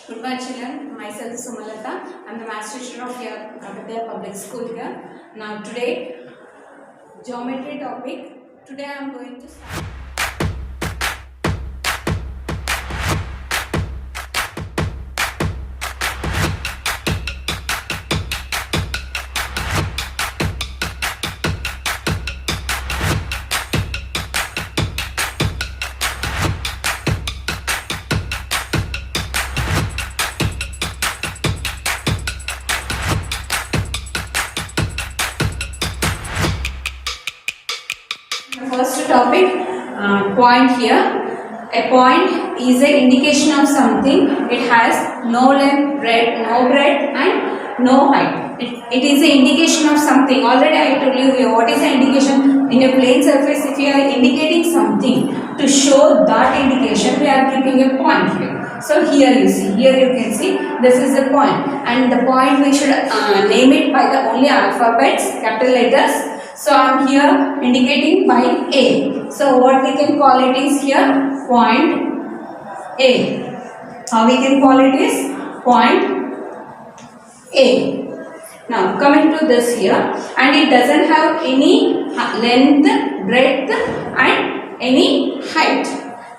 Good morning, children. Myself is Sumalata. I am the maths teacher of here Kakatiya Public School here. Now today, geometry topic. Today I am going to start. First topic, point here. A point is an indication of something. It has no length, no breadth and no height. It is an indication of something. Already I told you here what is the indication. In a plane surface, if you are indicating something, to show that indication we are keeping a point here. So here you see, here you can see this is the point, and the point we should name it by the only alphabets, capital letters. So I am here indicating by A. So what we can call it is here point A. How we can call it is point A. Now coming to this here, and it doesn't have any length, breadth and any height.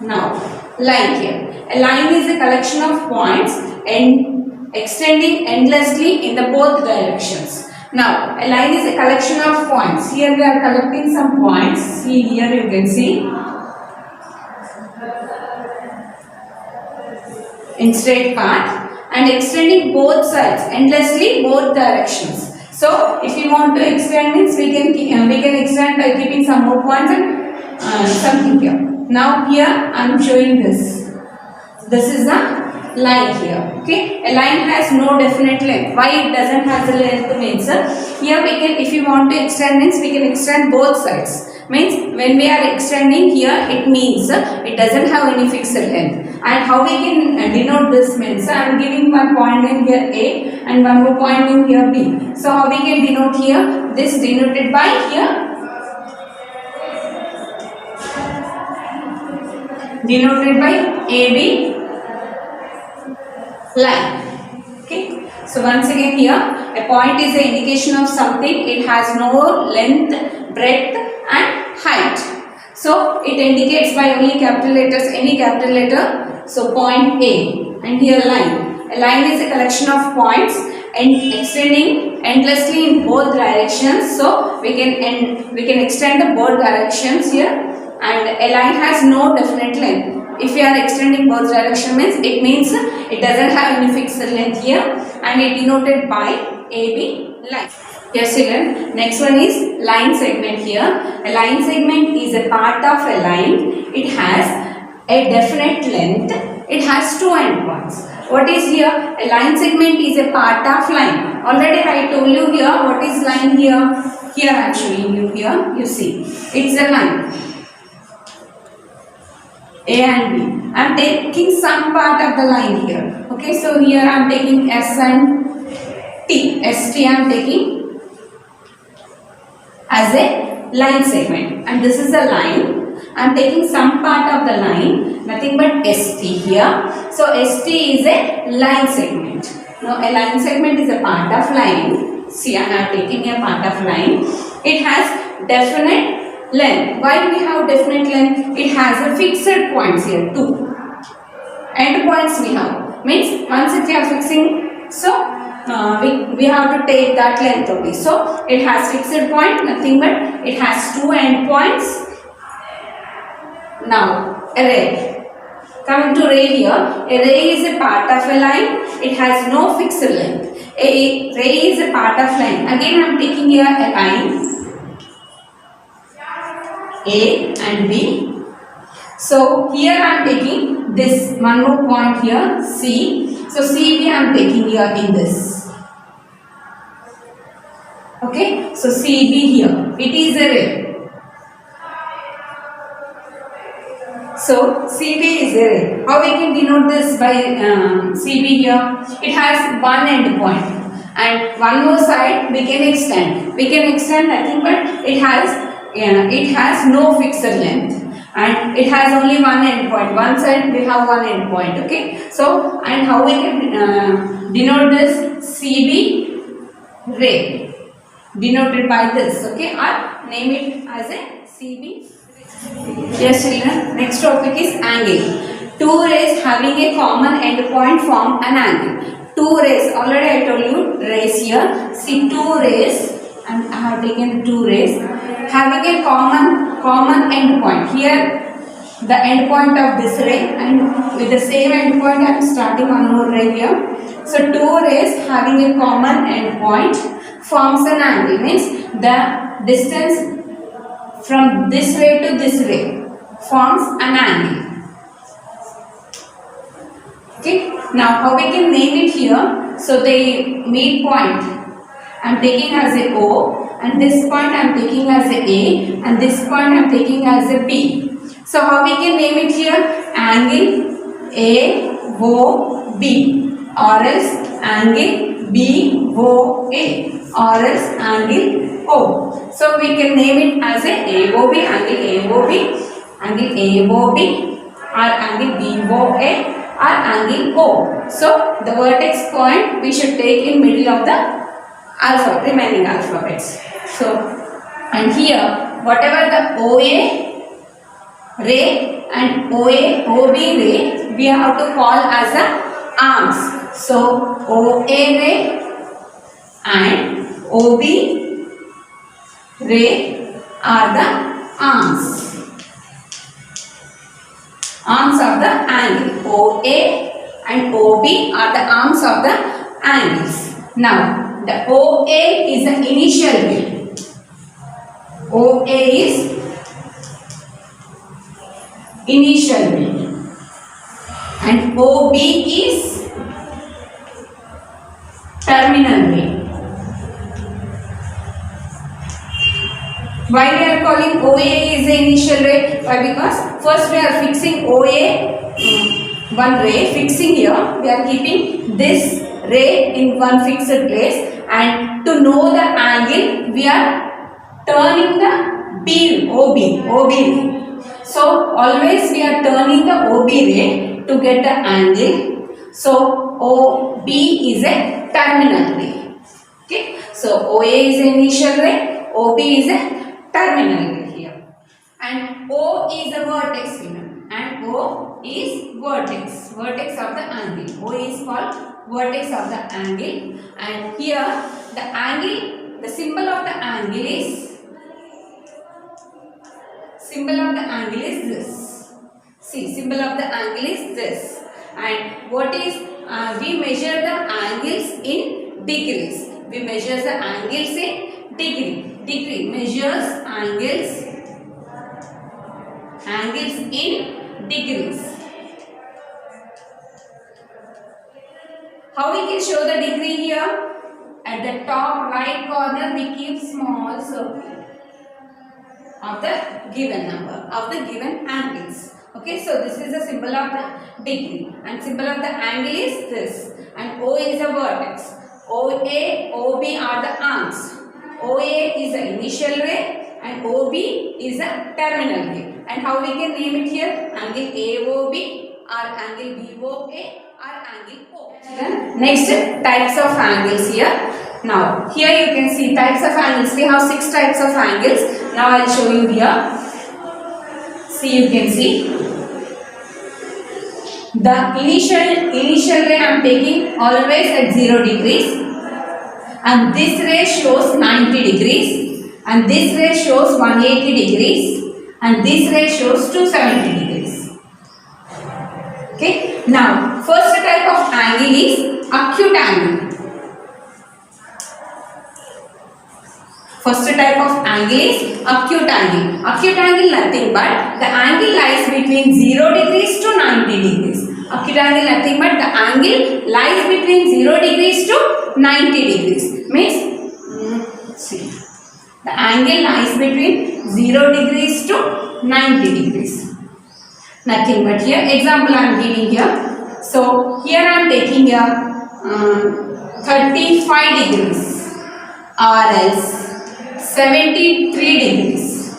Now line here. A line is a collection of points and extending endlessly in the both directions. Now, a line is a collection of points. Here we are collecting some points. See here you can see. In straight path and extending both sides endlessly both directions. So, if you want to extend means we can extend by keeping some more points and something here. Now here I am showing this. This is a line here. Okay, a line has no definite length. Why it doesn't have the length means here we can, if you want to extend means we can extend both sides. Means when we are extending here, it means it doesn't have any fixed length. And how we can denote this means I am giving one point in here A and one more point in here B. So how we can denote here? This denoted by here. Denoted by AB line. Okay. So once again here, a point is an indication of something. It has no length, breadth and height. So it indicates by only capital letters, any capital letter. So point A, and here line. A line is a collection of points and extending endlessly in both directions. So we can extend the both directions here. And a line has no definite length. If you are extending both direction means it doesn't have any fixed length here, and it denoted by AB line. Yes, children. Next one is line segment here. A line segment is a part of a line. It has a definite length. It has two endpoints. What is here? A line segment is a part of line. Already I told you here what is line here. Here I am showing you here. You see, it's a line. A and B. I am taking some part of the line here. Okay, so here I am taking S and T. ST I am taking as a line segment, and this is a line. I am taking some part of the line, nothing but ST here. So ST is a line segment. Now a line segment is a part of line. See, I am taking a part of line. It has definite length. Why we have definite length? It has a fixed points here, two end points we have. Means once if we are fixing, so we have to take that length only. So it has fixed point, nothing but it has two end points. Now a ray. Coming to ray here, a ray is a part of a line. It has no fixed length. A ray is a part of line. Again I am taking here a line A and B. So here I am taking this one more point here C. So CB I am taking here in this. Okay. So CB here. It is a ray. So CB is a ray. How we can denote this by CB here? It has one end point and one more side we can extend. We can extend nothing but it has no fixed length. and it has only one end point. One side we have one end point. Okay. So, and how we can denote this? CB ray, denoted by this. Okay, or name it as a CB. Yes, children. Next topic is angle. Two rays having a common end point form an angle. Two rays. Already I told you rays here. See, two rays. And I have taken two rays having a common end point. Here the end point of this ray, and with the same end point I am starting one more ray here. So two rays having a common end point forms an angle. Means the distance from this ray to this ray forms an angle. Okay. Now how we can name it here? So the midpoint I am taking as a O, and this point I am taking as a A, and this point I am taking as a B. So how we can name it here? Angle AOB, or else angle BOA, or else angle O. So we can name it as a AOB, angle AOB, or angle BOA, or angle O. So the vertex point we should take in middle of the remaining alphabets. So, and here whatever the OA ray and OB ray we have to call as the arms. So OA ray and OB ray are the arms of the angle. OA and OB are the arms of the angles. Now the OA is the initial ray. OA is initial ray, and OB is terminal ray. Why we are calling OA is the initial ray? Why? Because first we are fixing OA, one ray fixing here. We are keeping this ray in one fixed place, and to know the angle we are turning the OB ray. So always we are turning the OB ray to get the angle. So OB is a terminal ray. Okay. So OA is the initial ray, OB is a terminal ray here, and O is the vertex, and O is vertex of the angle. O is called vertex of the angle, and here the angle, the symbol of the angle is this. See, symbol of the angle is this. And what is, we measure the angles in degrees. We measure the angles in degree measures angles in degrees. How we can show the degree here? At the top right corner we keep small circle of the given number, of the given angles. Okay, so this is the symbol of the degree, and symbol of the angle is this, and O is a vertex. OA, OB are the arms. OA is the initial ray and OB is a terminal ray. And how we can name it here? Angle AOB or angle BOA or angle O. Next, types of angles here. Now, here you can see types of angles. We have 6 types of angles. Now, I will show you here. See, you can see. The initial ray I am taking always at 0 degrees. And this ray shows 90 degrees. And this ray shows 180 degrees. And this ray shows 270 degrees. Okay. Now, first type of angle is acute angle. First type of angle is acute angle. Acute angle nothing but the angle lies between 0 degrees to 90 degrees. Acute angle nothing but the angle lies between 0 degrees to 90 degrees. Means, see, the angle lies between 0 degrees to 90 degrees. Nothing but here, example I am giving here. So, here I am taking here 35 degrees or else 73 degrees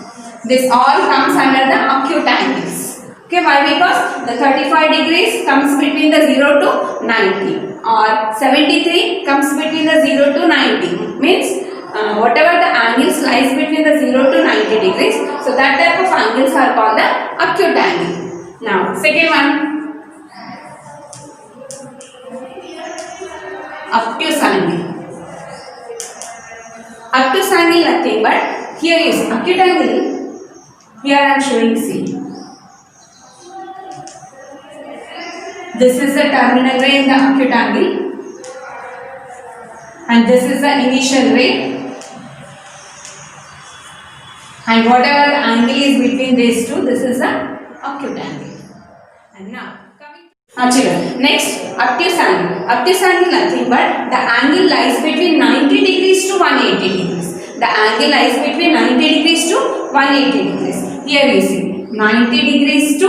This all comes under the acute angles. Okay, why? Because the 35 degrees comes between the 0 to 90 or 73 comes between the 0 to 90. Means whatever the angles lies between the 0 to 90 degrees. So that type of angles are called the acute angle. Now second one. Obtuse angle. Obtuse angle nothing but here is acute angle. Here I am showing C. This is the terminal ray in the acute angle and this is the initial ray, and whatever the angle is between these two, this is the acute angle. And now next, obtuse angle. Obtuse angle nothing but the angle lies between 90 degrees to 180 degrees. The angle lies between 90 degrees to 180 degrees. Here you see 90 degrees to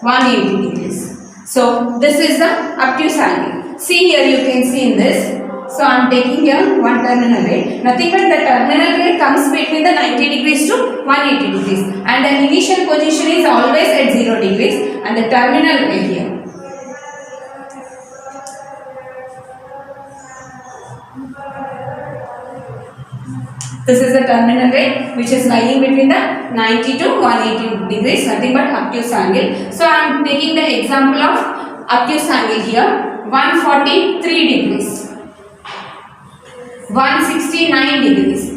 180 degrees. So this is the obtuse angle. See here you can see in this. So I am taking here one terminal ray. Nothing but the terminal ray comes between the 90 degrees to 180 degrees and the initial position is always at 0 degrees and the terminal ray here. This is the terminal ray which is lying between the 90 to 180 degrees, nothing but obtuse angle. So I am taking the example of obtuse angle here, 143 degrees. 169 degrees.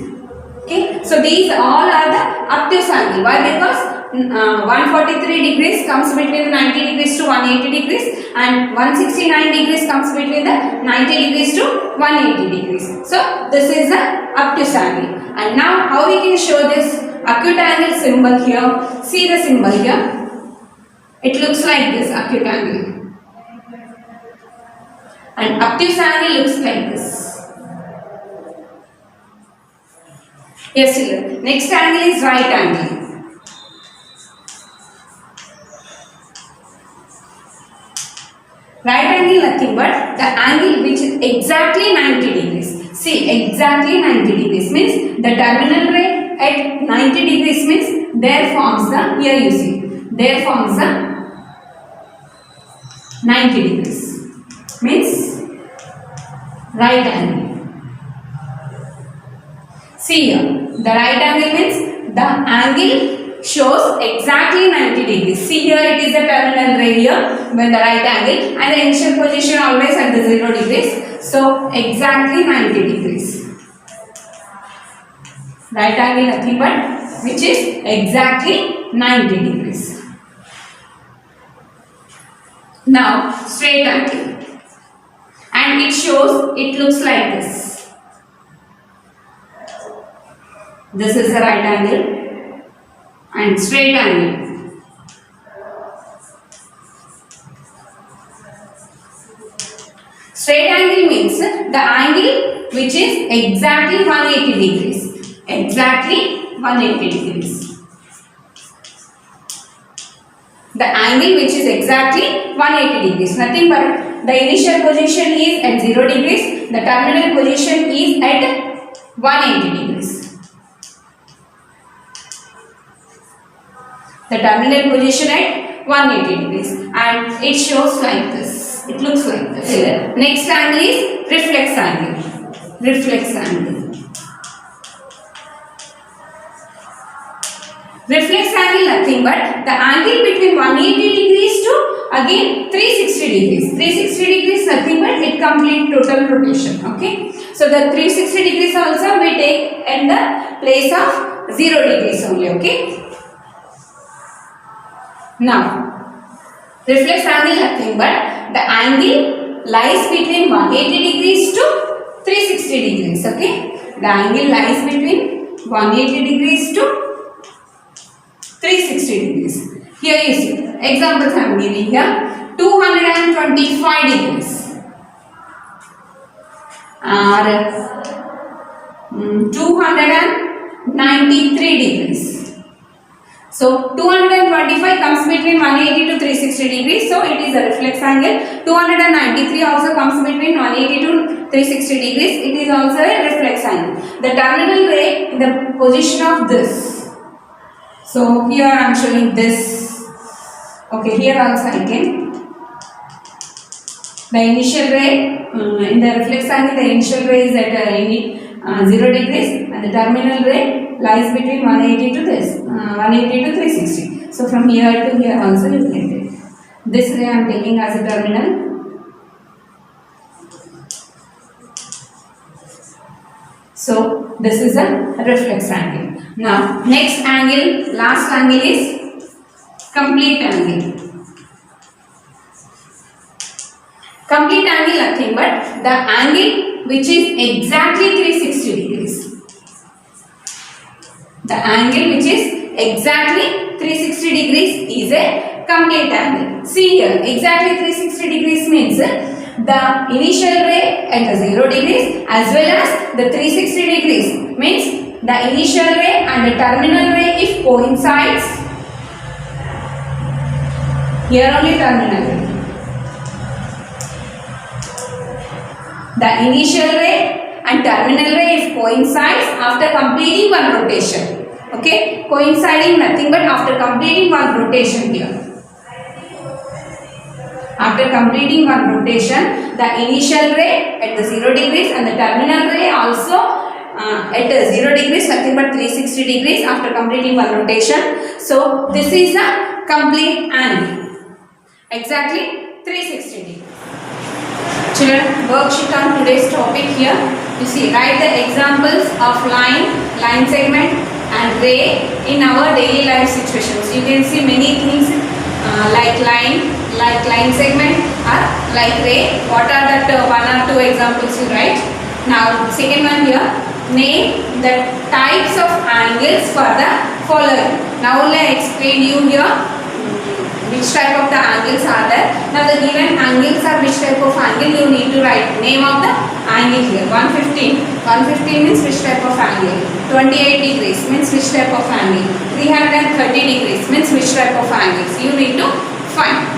Okay, so these all are the obtuse angle. Why? Because 143 degrees comes between 90 degrees to 180 degrees and 169 degrees comes between the 90 degrees to 180 degrees. So this is the obtuse angle. And now how we can show this acute angle symbol here? See the symbol here. It looks like this acute angle. And obtuse angle looks like this. Yes, children. Next angle is right angle. Right angle nothing but the angle which is exactly 90 degrees. See, exactly 90 degrees means the terminal ray at 90 degrees means there forms the, here you see, there forms the 90 degrees. Means right angle. See here. The right angle means the angle shows exactly 90 degrees. See here it is the terminal ray here when the right angle and the initial position always at the 0 degrees. So exactly 90 degrees. Right angle nothing but which is exactly 90 degrees. Now straight angle and it looks like this. This is the right angle and straight angle. Straight angle means the angle which is exactly 180 degrees. Exactly 180 degrees. The angle which is exactly 180 degrees. Nothing but the initial position is at 0 degrees. The terminal position is at 180 degrees. The terminal position at 180 degrees and it shows like this. It looks like this. Next angle is reflex angle. Reflex angle. Reflex angle nothing but the angle between 180 degrees to again 360 degrees. 360 degrees nothing but it complete total rotation. Okay. So the 360 degrees also we take in the place of 0 degrees only. Okay. Now, reflex angle nothing but the angle lies between 180 degrees to 360 degrees. Okay, the angle lies between 180 degrees to 360 degrees. Here you see examples I am giving here. 225 degrees or 293 degrees. So 225 comes between 180 to 360 degrees. So it is a reflex angle. 293 also comes between 180 to 360 degrees. It is also a reflex angle. The terminal ray in the position of this So here I am showing this. Okay, here also I can. The initial ray in the reflex angle, the initial ray is at 0 degrees, and the terminal ray lies between 180 to this 180 to 360. So from here to here also you can take. This ray I am taking as a terminal. So this is a reflex angle. Now next angle, last angle is complete angle. Complete angle nothing but the angle which is exactly 360 degrees. The angle which is exactly 360 degrees is a complete angle. See here, exactly 360 degrees means the initial ray at the 0 degrees as well as the 360 degrees means the initial ray and the terminal ray if coincides. Here only terminal ray. The initial ray and terminal ray if coincides after completing one rotation. Okay, coinciding nothing but after completing one rotation here. After completing one rotation, the initial ray at the 0 degrees and the terminal ray also at 0 degrees, nothing but 360 degrees after completing one rotation. So this is a complete angle. Exactly 360 degrees. Children, worksheet on today's topic here. You see, write the examples of line segment and ray in our daily life situations. You can see many things like line segment or like ray. What are that one or two examples you write? Now, second one here, name the types of angles for the following. Now only I explain you here which type of the angles are there. Now the given angles are which type of angle you need to write. Name of the angle here. 115. 115 means which type of angle. 28 degrees means which type of angle. 330 degrees means which type of angles. You need to find.